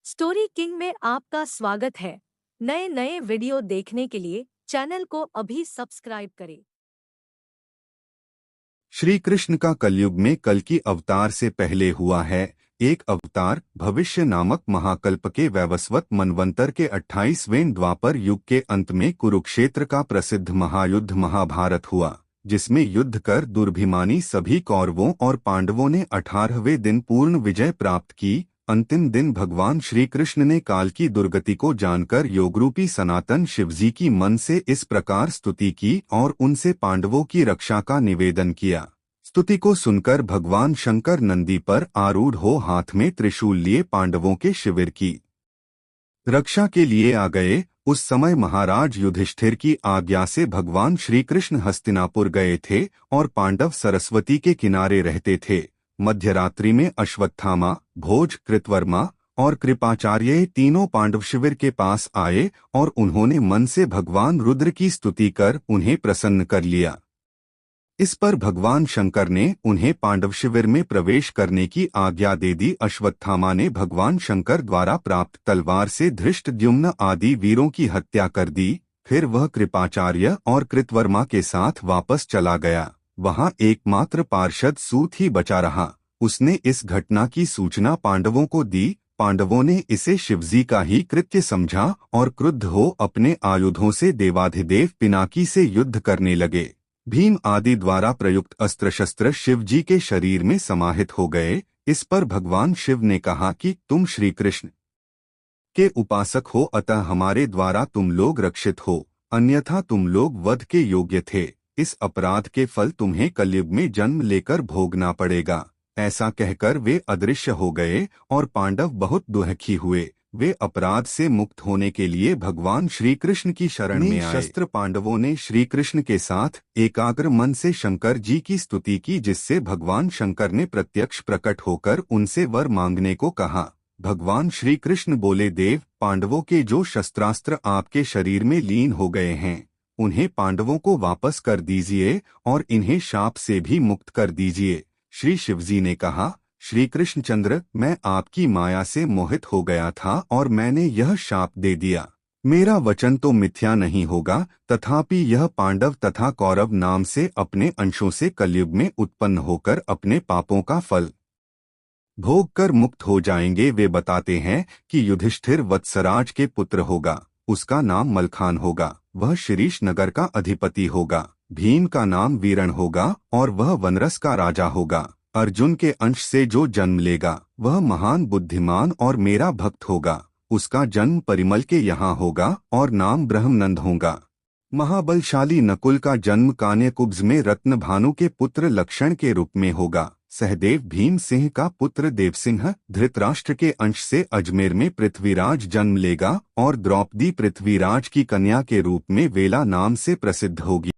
Story king में आपका स्वागत है। नए नए वीडियो देखने के लिए चैनल को अभी सब्सक्राइब करें। श्री कृष्ण का कलयुग में कल की अवतार से पहले हुआ है एक अवतार भविष्य नामक महाकल्प के वैवस्वत मनवंतर के 28वें द्वापर युग के अंत में कुरुक्षेत्र का प्रसिद्ध महायुद्ध महाभारत हुआ, जिसमें युद्ध कर दुर्भिमानी सभी कौरवों और पांडवों ने 18वें दिन पूर्ण विजय प्राप्त की। अंतिम दिन भगवान श्री कृष्ण ने काल की दुर्गति को जानकर योगरूपी सनातन शिवजी की मन से इस प्रकार स्तुति की और उनसे पांडवों की रक्षा का निवेदन किया। स्तुति को सुनकर भगवान शंकर नंदी पर आरूढ़ हो हाथ में त्रिशूल लिए पांडवों के शिविर की रक्षा के लिए आ गए। उस समय महाराज युधिष्ठिर की आज्ञा से भगवान श्री कृष्ण हस्तिनापुर गए थे और पांडव सरस्वती के किनारे रहते थे। मध्यरात्रि में अश्वत्थामा, भोज, कृतवर्मा और कृपाचार्य तीनों पांडव शिविर के पास आए और उन्होंने मन से भगवान रुद्र की स्तुति कर उन्हें प्रसन्न कर लिया। इस पर भगवान शंकर ने उन्हें पांडव शिविर में प्रवेश करने की आज्ञा दे दी। अश्वत्थामा ने भगवान शंकर द्वारा प्राप्त तलवार से धृष्टद्युम्न आदि वीरों की हत्या कर दी। फिर वह कृपाचार्य और कृतवर्मा के साथ वापस चला गया। वहां एकमात्र पार्षद सूत ही बचा रहा। उसने इस घटना की सूचना पांडवों को दी। पांडवों ने इसे शिवजी का ही कृत्य समझा और क्रुद्ध हो अपने आयुधों से देवाधिदेव पिनाकी से युद्ध करने लगे। भीम आदि द्वारा प्रयुक्त अस्त्र शस्त्र शिवजी के शरीर में समाहित हो गए। इस पर भगवान शिव ने कहा कि तुम श्री कृष्ण के उपासक हो, अतः हमारे द्वारा तुम लोग रक्षित हो, अन्यथा तुम लोग वध के योग्य थे। इस अपराध के फल तुम्हें कलयुग में जन्म लेकर भोगना पड़ेगा। ऐसा कहकर वे अदृश्य हो गए और पांडव बहुत दुखी हुए। वे अपराध से मुक्त होने के लिए भगवान श्री कृष्ण की शरण में आए। शस्त्र पांडवों ने श्री कृष्ण के साथ एकाग्र मन से शंकर जी की स्तुति की, जिससे भगवान शंकर ने प्रत्यक्ष प्रकट होकर उनसे वर मांगने को कहा। भगवान श्री कृष्ण बोले, देव, पांडवों के जो शस्त्रास्त्र आपके शरीर में लीन हो गए हैं, उन्हें पांडवों को वापस कर दीजिए और इन्हें शाप से भी मुक्त कर दीजिए। श्री शिवजी ने कहा, श्री कृष्णचंद्र, मैं आपकी माया से मोहित हो गया था और मैंने यह शाप दे दिया। मेरा वचन तो मिथ्या नहीं होगा, तथापि यह पांडव तथा कौरव नाम से अपने अंशों से कलयुग में उत्पन्न होकर अपने पापों का फल भोग कर मुक्त हो जाएंगे। वे बताते हैं कि युधिष्ठिर वत्सराज के पुत्र होगा, उसका नाम मलखान होगा, वह शिरीष नगर का अधिपति होगा। भीम का नाम वीरण होगा और वह वनरस का राजा होगा। अर्जुन के अंश से जो जन्म लेगा वह महान बुद्धिमान और मेरा भक्त होगा। उसका जन्म परिमल के यहाँ होगा और नाम ब्रह्मनंद होगा। महाबलशाली नकुल का जन्म कान्यकुब्ज में रत्नभानु के पुत्र लक्षण के रूप में होगा। सहदेव भीम सिंह का पुत्र देवसिंह धृतराष्ट्र के अंश से अजमेर में पृथ्वीराज जन्म लेगा और द्रौपदी पृथ्वीराज की कन्या के रूप में वेला नाम से प्रसिद्ध होगी।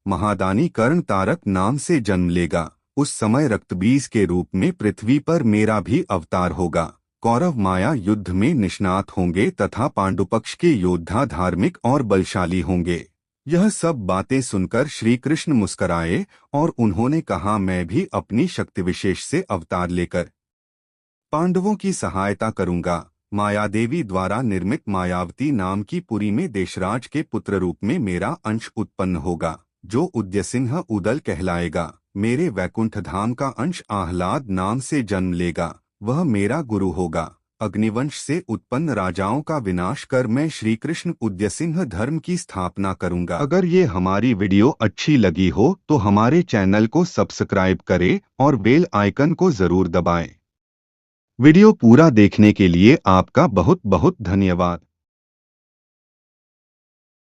महादानी कर्ण तारक नाम से जन्म लेगा। उस समय रक्तबीज के रूप में पृथ्वी पर मेरा भी अवतार होगा। कौरव माया युद्ध में निष्णात होंगे तथा पांडुपक्ष के योद्धा धार्मिक और बलशाली होंगे। यह सब बातें सुनकर श्री कृष्ण मुस्कराए और उन्होंने कहा, मैं भी अपनी शक्ति विशेष से अवतार लेकर पांडवों की सहायता करूंगा। मायादेवी द्वारा निर्मित मायावती नाम की पुरी में देशराज के पुत्र रूप में मेरा अंश उत्पन्न होगा, जो उद्यसिंह उदल कहलाएगा। मेरे वैकुंठ धाम का अंश आह्लाद नाम से जन्म लेगा, वह मेरा गुरु होगा। अग्निवंश से उत्पन्न राजाओं का विनाश कर मैं श्री कृष्ण उद्यसिंह धर्म की स्थापना करूंगा। अगर ये हमारी वीडियो अच्छी लगी हो तो हमारे चैनल को सब्सक्राइब करें और बेल आइकन को जरूर दबाएं। वीडियो पूरा देखने के लिए आपका बहुत बहुत धन्यवाद।